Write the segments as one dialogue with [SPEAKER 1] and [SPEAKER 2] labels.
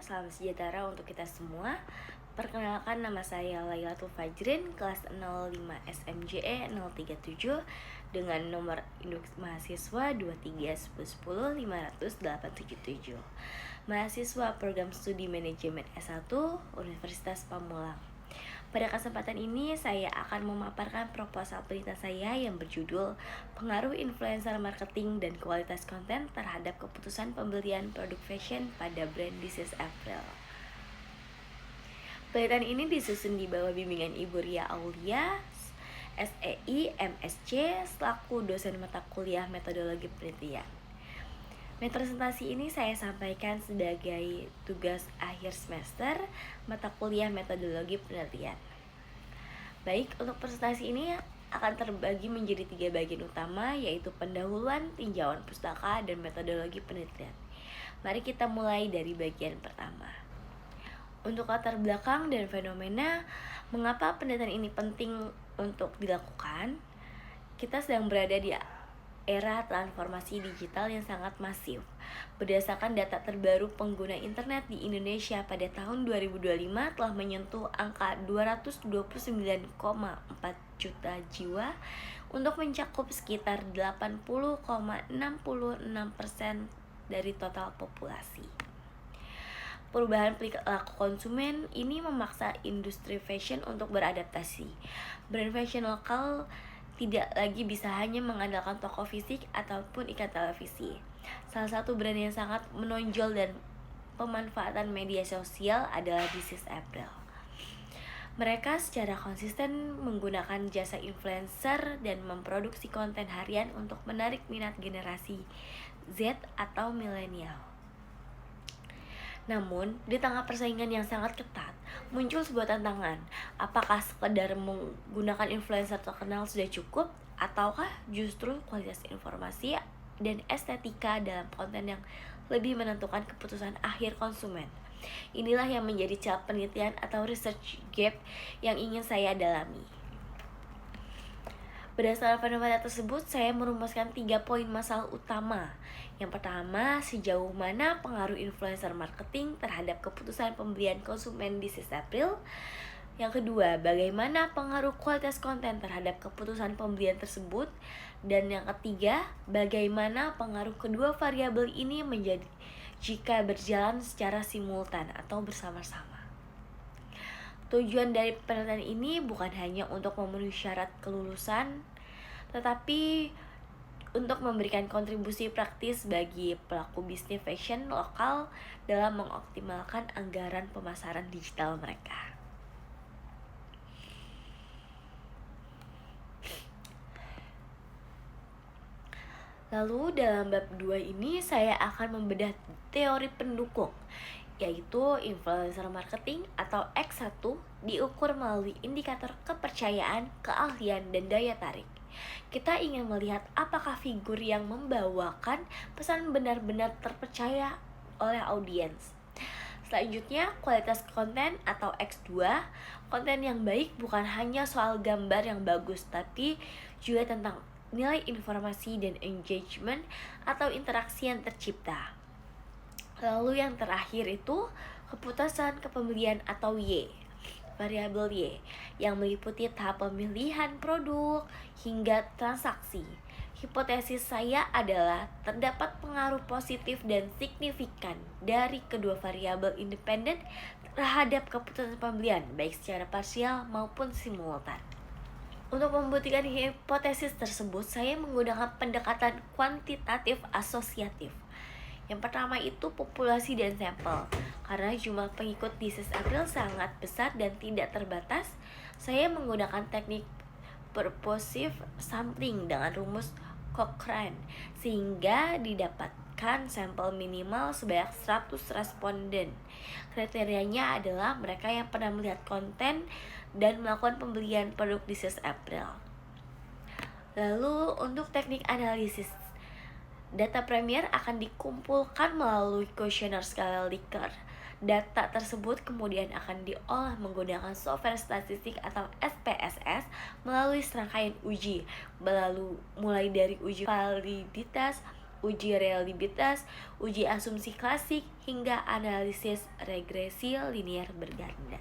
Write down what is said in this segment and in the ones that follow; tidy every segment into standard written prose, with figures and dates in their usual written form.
[SPEAKER 1] salam sejahtera untuk kita semua. Perkenalkan, nama saya Lailatul Fajrin, kelas 05 SMJE 037 dengan nomor induk mahasiswa 231010577. Mahasiswa Program Studi Manajemen S1 Universitas Pamulang. Pada kesempatan ini saya akan memaparkan proposal penelitian saya yang berjudul Pengaruh Influencer Marketing dan Kualitas Konten terhadap Keputusan Pembelian Produk Fashion pada Brand This is April. Penelitian ini disusun di bawah bimbingan Ibu Ria Aulia, SEI, MSc, selaku dosen mata kuliah metodologi penelitian. Presentasi ini saya sampaikan sebagai tugas akhir semester mata kuliah metodologi penelitian. Baik, untuk presentasi ini akan terbagi menjadi 3 bagian utama, yaitu pendahuluan, tinjauan pustaka, dan metodologi penelitian. Mari kita mulai dari bagian pertama. Untuk latar belakang dan fenomena mengapa penelitian ini penting untuk dilakukan, kita sedang berada di era transformasi digital yang sangat masif. Berdasarkan data terbaru, pengguna internet di Indonesia pada tahun 2025 telah menyentuh angka 229,4 juta jiwa untuk mencakup sekitar 80,66% dari total populasi. Perubahan perilaku konsumen ini memaksa industri fashion untuk beradaptasi. Brand fashion lokal tidak lagi bisa hanya mengandalkan toko fisik ataupun iklan televisi. Salah satu brand yang sangat menonjol dan pemanfaatan media sosial adalah This is April. Mereka secara konsisten menggunakan jasa influencer dan memproduksi konten harian untuk menarik minat generasi Z atau milenial. Namun, di tengah persaingan yang sangat ketat, muncul sebuah tantangan. Apakah sekedar menggunakan influencer terkenal sudah cukup? Ataukah justru kualitas informasi dan estetika dalam konten yang lebih menentukan keputusan akhir konsumen? Inilah yang menjadi celah penelitian atau research gap yang ingin saya dalami. Berdasarkan fenomena tersebut, saya merumuskan 3 poin masalah utama. Yang pertama, sejauh mana pengaruh influencer marketing terhadap keputusan pembelian konsumen di This April. Yang kedua, bagaimana pengaruh kualitas konten terhadap keputusan pembelian tersebut. Dan yang ketiga, bagaimana pengaruh kedua variabel ini menjadi jika berjalan secara simultan atau bersama-sama. Tujuan dari penelitian ini bukan hanya untuk memenuhi syarat kelulusan, tetapi untuk memberikan kontribusi praktis bagi pelaku bisnis fashion lokal dalam mengoptimalkan anggaran pemasaran digital mereka. Lalu dalam bab 2 ini saya akan membedah teori pendukung, yaitu influencer marketing atau X1 diukur melalui indikator kepercayaan, keahlian, dan daya tarik. Kita ingin melihat apakah figur yang membawakan pesan benar-benar terpercaya oleh audiens. Selanjutnya, kualitas konten atau X2. Konten yang baik bukan hanya soal gambar yang bagus, tapi juga tentang nilai informasi dan engagement atau interaksi yang tercipta. Lalu yang terakhir itu keputusan kepembelian atau Y, variabel Y, yang meliputi tahap pemilihan produk hingga transaksi. Hipotesis saya adalah terdapat pengaruh positif dan signifikan dari kedua variabel independen terhadap keputusan pembelian, baik secara parsial maupun simultan. Untuk membuktikan hipotesis tersebut, saya menggunakan pendekatan kuantitatif asosiatif. Yang pertama itu populasi dan sampel. Karena jumlah pengikut This is April sangat besar dan tidak terbatas, saya menggunakan teknik purposive sampling dengan rumus Cochrane, sehingga didapatkan sampel minimal sebanyak 100 responden. Kriterianya adalah mereka yang pernah melihat konten dan melakukan pembelian produk This is April. Lalu untuk teknik analisis, data Premier akan dikumpulkan melalui kuesioner skala Likert. Data tersebut kemudian akan diolah menggunakan software statistik atau SPSS melalui serangkaian uji, mulai dari uji validitas, uji reliabilitas, uji asumsi klasik, hingga analisis regresi linear berganda.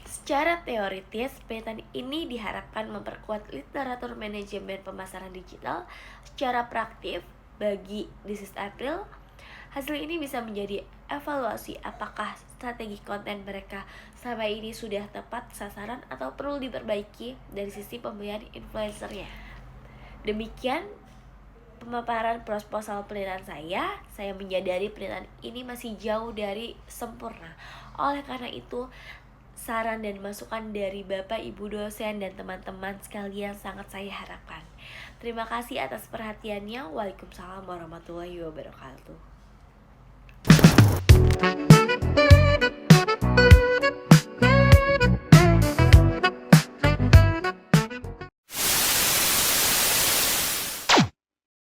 [SPEAKER 1] Secara teoritis, penelitian ini diharapkan memperkuat literatur manajemen pemasaran digital. Secara praktif, bagi This is April, hasil ini bisa menjadi evaluasi apakah strategi konten mereka selama ini sudah tepat sasaran atau perlu diperbaiki dari sisi pemilihan influencernya. Demikian pemaparan proposal penelitian saya menyadari penelitian ini masih jauh dari sempurna. Oleh karena itu, saran dan masukan dari Bapak, Ibu dosen, dan teman-teman sekalian sangat saya harapkan. Terima kasih atas perhatiannya. Waalaikumsalam warahmatullahi wabarakatuh.